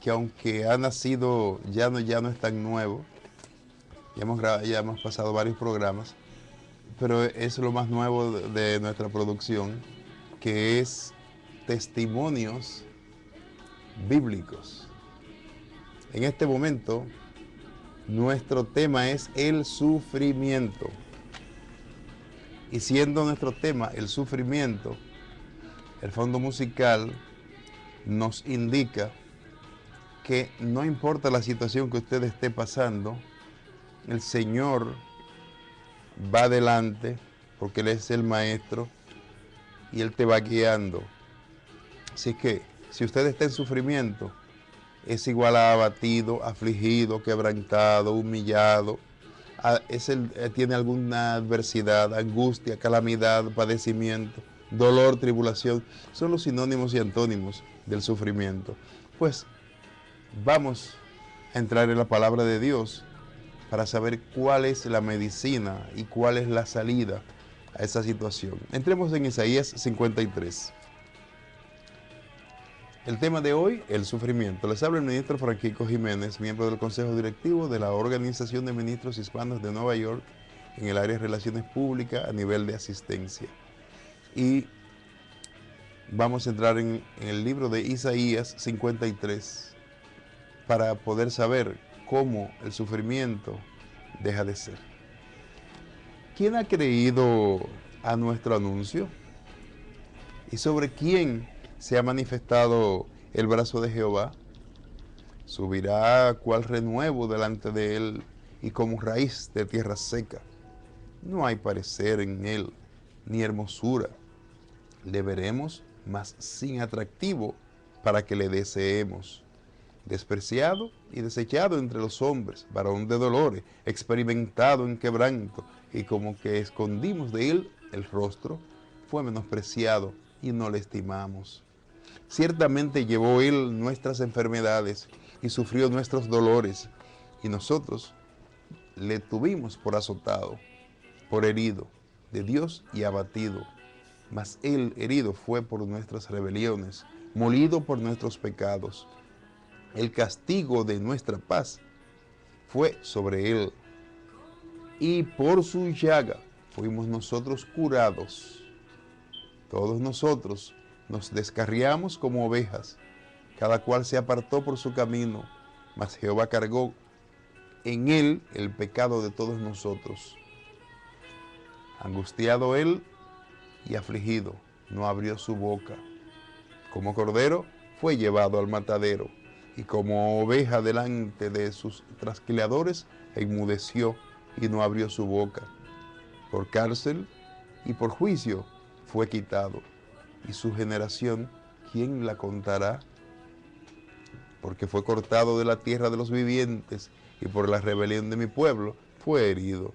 que aunque ha nacido, ya no es tan nuevo, ya hemos pasado varios programas, pero es lo más nuevo de nuestra producción, que es testimonios bíblicos. En este momento, nuestro tema es el sufrimiento. Y siendo nuestro tema el sufrimiento, el fondo musical nos indica que no importa la situación que usted esté pasando, el Señor va adelante porque Él es el maestro y Él te va guiando. Así que si usted está en sufrimiento, es igual a abatido, afligido, quebrantado, humillado, tiene alguna adversidad, angustia, calamidad, padecimiento, dolor, tribulación. Son los sinónimos y antónimos del sufrimiento. Pues vamos a entrar en la palabra de Dios para saber cuál es la medicina y cuál es la salida a esa situación. Entremos en Isaías 53. El tema de hoy, el sufrimiento. Les habla el ministro Francisco Jiménez, miembro del Consejo Directivo de la Organización de Ministros Hispanos de Nueva York en el área de Relaciones Públicas a nivel de asistencia. Y vamos a entrar en el libro de Isaías 53 para poder saber cómo el sufrimiento deja de ser. ¿Quién ha creído a nuestro anuncio? ¿Y sobre quién se ha manifestado el brazo de Jehová? Subirá cual renuevo delante de él y como raíz de tierra seca. No hay parecer en él, ni hermosura. Le veremos, mas sin atractivo, para que le deseemos. Despreciado y desechado entre los hombres, varón de dolores, experimentado en quebranto, y como que escondimos de él el rostro, fue menospreciado y no le estimamos. Ciertamente llevó él nuestras enfermedades y sufrió nuestros dolores, y nosotros le tuvimos por azotado, por herido de Dios y abatido. Mas él herido fue por nuestras rebeliones, molido por nuestros pecados. El castigo de nuestra paz fue sobre él, y por su llaga fuimos nosotros curados. Todos nosotros nos descarriamos como ovejas, cada cual se apartó por su camino, mas Jehová cargó en él el pecado de todos nosotros. Angustiado él y afligido, no abrió su boca. Como cordero fue llevado al matadero, y como oveja delante de sus trasquiladores, enmudeció y no abrió su boca. Por cárcel y por juicio fue quitado, y su generación, ¿quién la contará? Porque fue cortado de la tierra de los vivientes, y por la rebelión de mi pueblo fue herido.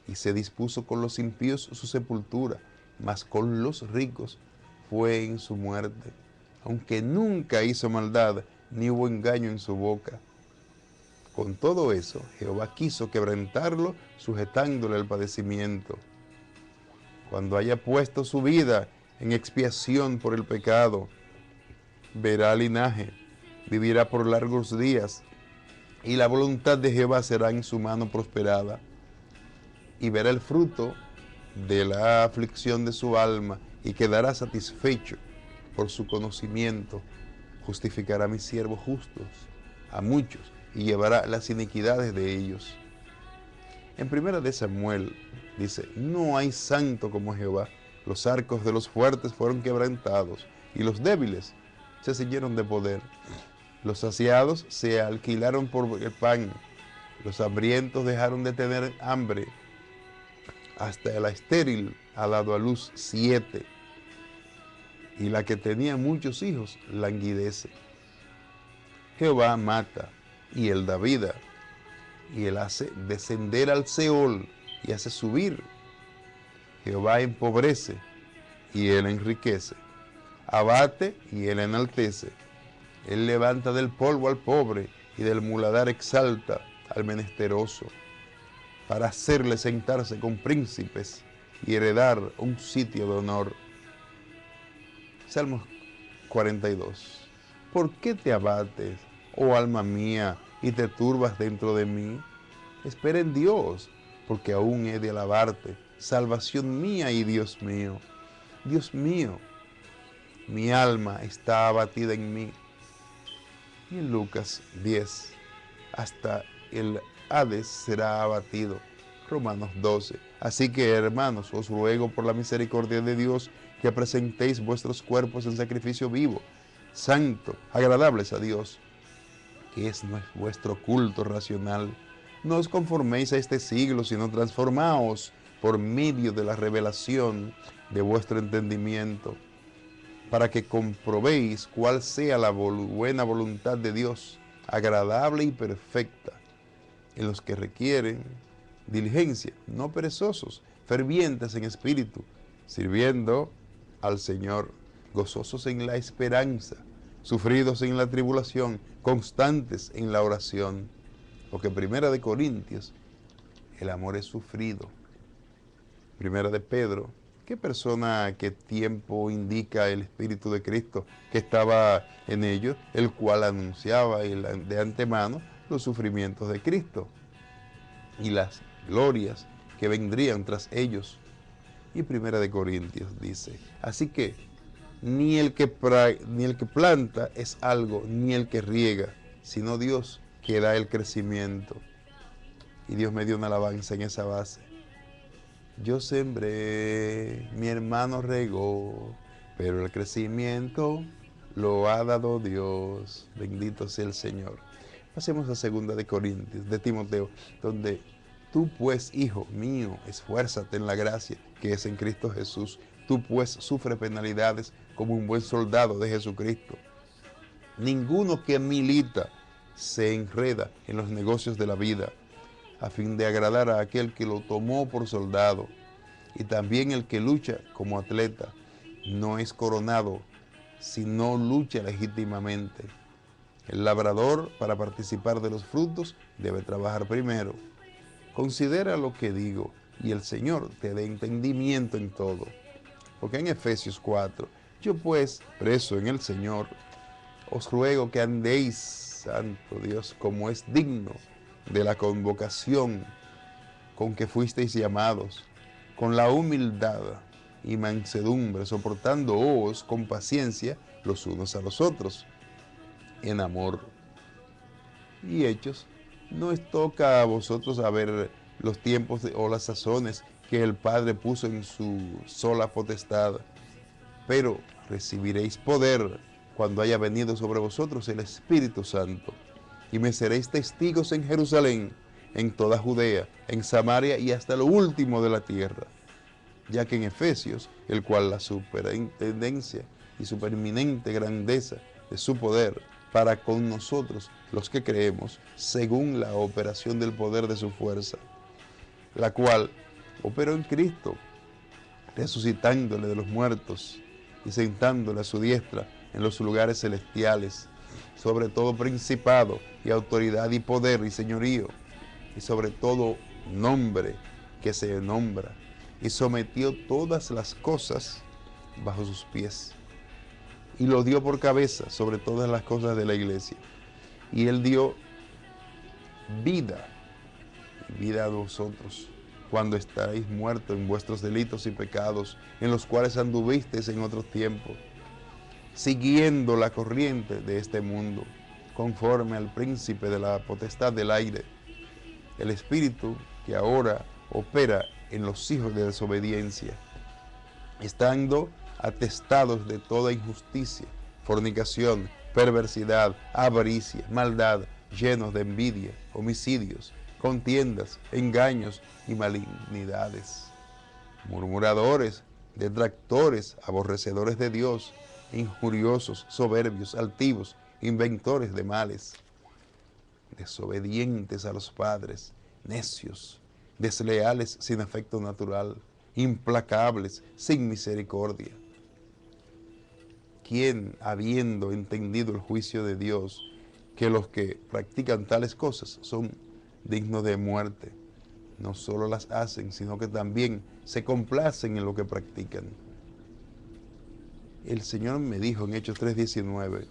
Y se dispuso con los impíos su sepultura, mas con los ricos fue en su muerte. Aunque nunca hizo maldad, ni hubo engaño en su boca. Con todo eso, Jehová quiso quebrantarlo, sujetándole el padecimiento. Cuando haya puesto su vida en expiación por el pecado, verá linaje, vivirá por largos días, y la voluntad de Jehová será en su mano prosperada, y verá el fruto de la aflicción de su alma, y quedará satisfecho por su conocimiento. Justificará a mis siervos justos, a muchos, y llevará las iniquidades de ellos. En primera de Samuel dice, no hay santo como Jehová. Los arcos de los fuertes fueron quebrantados, y los débiles se ceñieron de poder. Los saciados se alquilaron por el pan, los hambrientos dejaron de tener hambre. Hasta la estéril ha dado a luz 7, y la que tenía muchos hijos languidece. Jehová mata, y él da vida, y él hace descender al Seol, y hace subir. Jehová empobrece, y él enriquece. Abate, y él enaltece. Él levanta del polvo al pobre, y del muladar exalta al menesteroso, para hacerle sentarse con príncipes y heredar un sitio de honor. Salmos 42. ¿Por qué te abates, oh alma mía, y te turbas dentro de mí? Espera en Dios, porque aún he de alabarte, salvación mía y Dios mío. Dios mío, mi alma está abatida en mí. Y en Lucas 10, hasta el Hades será abatido. Romanos 12. Así que, hermanos, os ruego por la misericordia de Dios que presentéis vuestros cuerpos en sacrificio vivo, santo, agradables a Dios, que es vuestro culto racional. No os conforméis a este siglo, sino transformaos por medio de la revelación de vuestro entendimiento, para que comprobéis cuál sea la buena voluntad de Dios, agradable y perfecta, en los que requieren diligencia, no perezosos, fervientes en espíritu, sirviendo al Señor, gozosos en la esperanza, sufridos en la tribulación, constantes en la oración. Porque Primera de Corintios, el amor es sufrido. Primera de Pedro, ¿qué persona, qué tiempo indica el Espíritu de Cristo que estaba en ellos, el cual anunciaba de antemano los sufrimientos de Cristo y las glorias que vendrían tras ellos? Y Primera de Corintios dice, así que ni el que planta es algo, ni el que riega, sino Dios que da el crecimiento. Y Dios me dio una alabanza en esa base. Yo sembré, mi hermano regó, pero el crecimiento lo ha dado Dios. Bendito sea el Señor. Pasemos a 2 de Corintios, de Timoteo, donde tú pues, hijo mío, esfuérzate en la gracia que es en Cristo Jesús. Tú pues sufre penalidades como un buen soldado de Jesucristo. Ninguno que milita se enreda en los negocios de la vida, a fin de agradar a aquel que lo tomó por soldado. Y también el que lucha como atleta no es coronado si no lucha legítimamente. El labrador, para participar de los frutos, debe trabajar primero. Considera lo que digo, y el Señor te dé entendimiento en todo. Porque en Efesios 4, yo pues, preso en el Señor, os ruego que andéis, santo Dios, como es digno de la convocación con que fuisteis llamados, con la humildad y mansedumbre, soportándoos con paciencia los unos a los otros, en amor. Y Hechos, no os toca a vosotros saber los tiempos o las sazones que el Padre puso en su sola potestad, pero recibiréis poder cuando haya venido sobre vosotros el Espíritu Santo, y me seréis testigos en Jerusalén, en toda Judea, en Samaria y hasta lo último de la tierra. Ya que en Efesios, el cual la superintendencia y supereminente grandeza de su poder para con nosotros los que creemos, según la operación del poder de su fuerza, la cual operó en Cristo, resucitándole de los muertos y sentándole a su diestra en los lugares celestiales, sobre todo principado y autoridad y poder y señorío, y sobre todo nombre que se nombra, y sometió todas las cosas bajo sus pies, y lo dio por cabeza sobre todas las cosas de la iglesia. Y él dio vida a vosotros, cuando estaréis muertos en vuestros delitos y pecados, en los cuales anduvisteis en otros tiempos, siguiendo la corriente de este mundo, conforme al príncipe de la potestad del aire, el espíritu que ahora opera en los hijos de desobediencia, estando atestados de toda injusticia, fornicación, perversidad, avaricia, maldad, llenos de envidia, homicidios, contiendas, engaños y malignidades, murmuradores, detractores, aborrecedores de Dios, injuriosos, soberbios, altivos, inventores de males, desobedientes a los padres, necios, desleales sin afecto natural, implacables, sin misericordia. ¿Quién, habiendo entendido el juicio de Dios, que los que practican tales cosas son dignos de muerte, no solo las hacen, sino que también se complacen en lo que practican? El Señor me dijo en Hechos 3:19,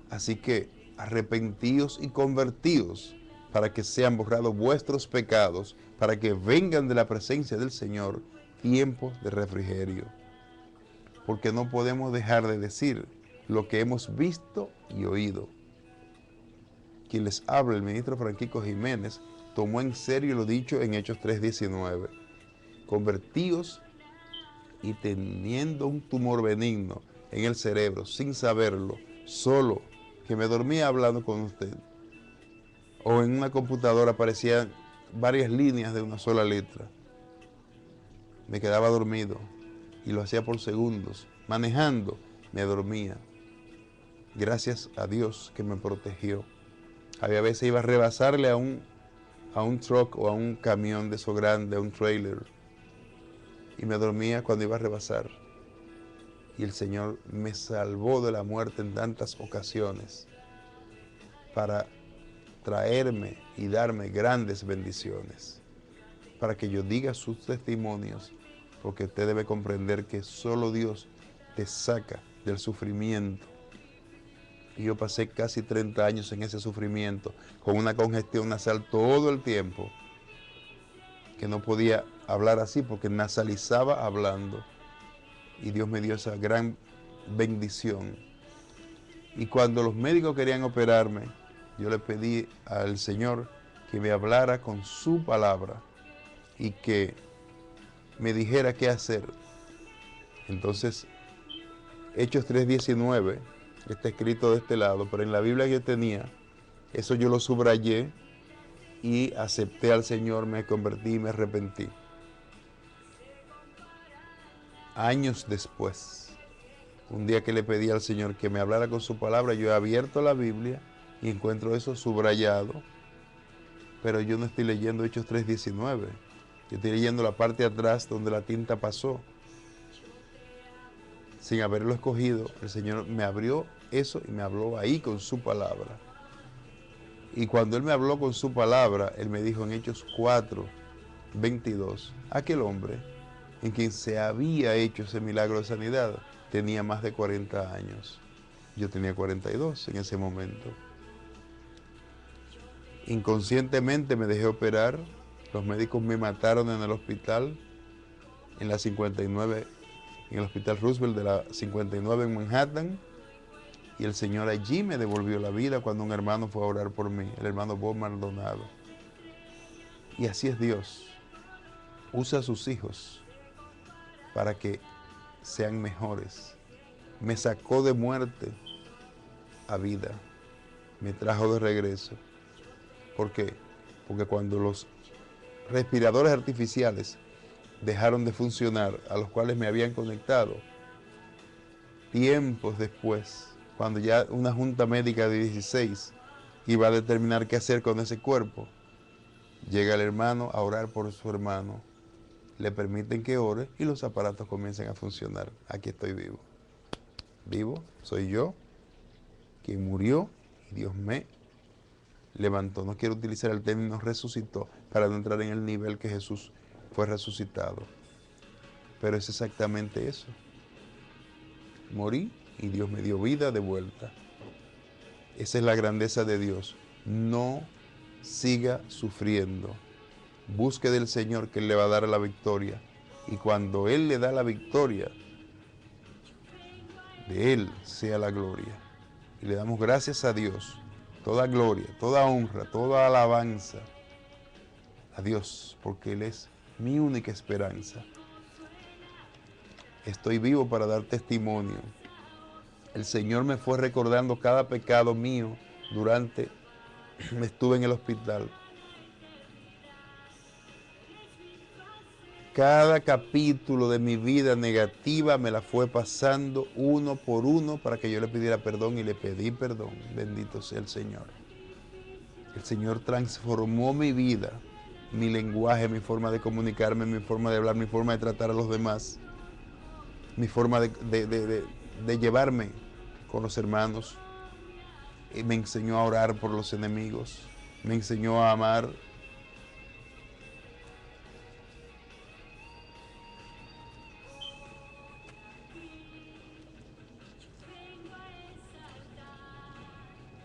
así que arrepentíos y convertíos, para que sean borrados vuestros pecados, para que vengan de la presencia del Señor tiempos de refrigerio. Porque no podemos dejar de decir lo que hemos visto y oído. Quien les habla, el ministro Francisco Jiménez, tomó en serio lo dicho en Hechos 3:19. Convertíos y teniendo un tumor benigno en el cerebro, sin saberlo, solo que me dormía hablando con usted, o en una computadora aparecían varias líneas de una sola letra. Me quedaba dormido y lo hacía por segundos. Manejando, me dormía. Gracias a Dios que me protegió. Había veces iba a rebasarle a un truck o a un camión de eso grande, a un trailer, y me dormía cuando iba a rebasar. Y el Señor me salvó de la muerte en tantas ocasiones para traerme y darme grandes bendiciones, para que yo diga sus testimonios, porque usted debe comprender que solo Dios te saca del sufrimiento. Y yo pasé casi 30 años en ese sufrimiento, con una congestión nasal todo el tiempo, que no podía hablar así porque nasalizaba hablando. Y Dios me dio esa gran bendición. Y cuando los médicos querían operarme, yo le pedí al Señor que me hablara con su palabra y que me dijera qué hacer. Entonces, Hechos 3:19, está escrito de este lado, pero en la Biblia que yo tenía, eso yo lo subrayé y acepté al Señor, me convertí y me arrepentí. Años después, un día que le pedí al Señor que me hablara con su palabra, yo he abierto la Biblia y encuentro eso subrayado, pero yo no estoy leyendo Hechos 3:19, yo estoy leyendo la parte de atrás donde la tinta pasó. Sin haberlo escogido, el Señor me abrió eso y me habló ahí con su palabra. Y cuando Él me habló con su palabra, Él me dijo en Hechos 4:22, aquel hombre en quien se había hecho ese milagro de sanidad tenía más de 40 años. Yo tenía 42 en ese momento. Inconscientemente me dejé operar. Los médicos me mataron en el hospital, en la 59, en el Hospital Roosevelt de la 59 en Manhattan. Y el Señor allí me devolvió la vida cuando un hermano fue a orar por mí, el hermano Bob Maldonado. Y así es Dios. Usa a sus hijos para que sean mejores. Me sacó de muerte a vida. Me trajo de regreso. ¿Por qué? Porque cuando los respiradores artificiales dejaron de funcionar, a los cuales me habían conectado, tiempos después, cuando ya una junta médica de 16 iba a determinar qué hacer con ese cuerpo, llega el hermano a orar por su hermano, le permiten que ore y los aparatos comienzan a funcionar. Aquí estoy vivo. Vivo soy yo, quien murió y Dios me levantó. No quiero utilizar el término resucitó para no entrar en el nivel que Jesús fue resucitado, pero es exactamente eso. Morí y Dios me dio vida de vuelta. Esa es la grandeza de Dios. No siga sufriendo. Busque del Señor que Él le va a dar la victoria. Y cuando Él le da la victoria, de Él sea la gloria. Y le damos gracias a Dios. Toda gloria, toda honra, toda alabanza a Dios, porque Él es mi única esperanza. Estoy vivo para dar testimonio. El Señor me fue recordando cada pecado mío durante estuve en el hospital. Cada capítulo de mi vida negativa me la fue pasando uno por uno para que yo le pidiera perdón y le pedí perdón. Bendito sea el Señor. El Señor transformó mi vida, mi lenguaje, mi forma de comunicarme, mi forma de hablar, mi forma de tratar a los demás, mi forma de llevarme con los hermanos. Y me enseñó a orar por los enemigos, me enseñó a amar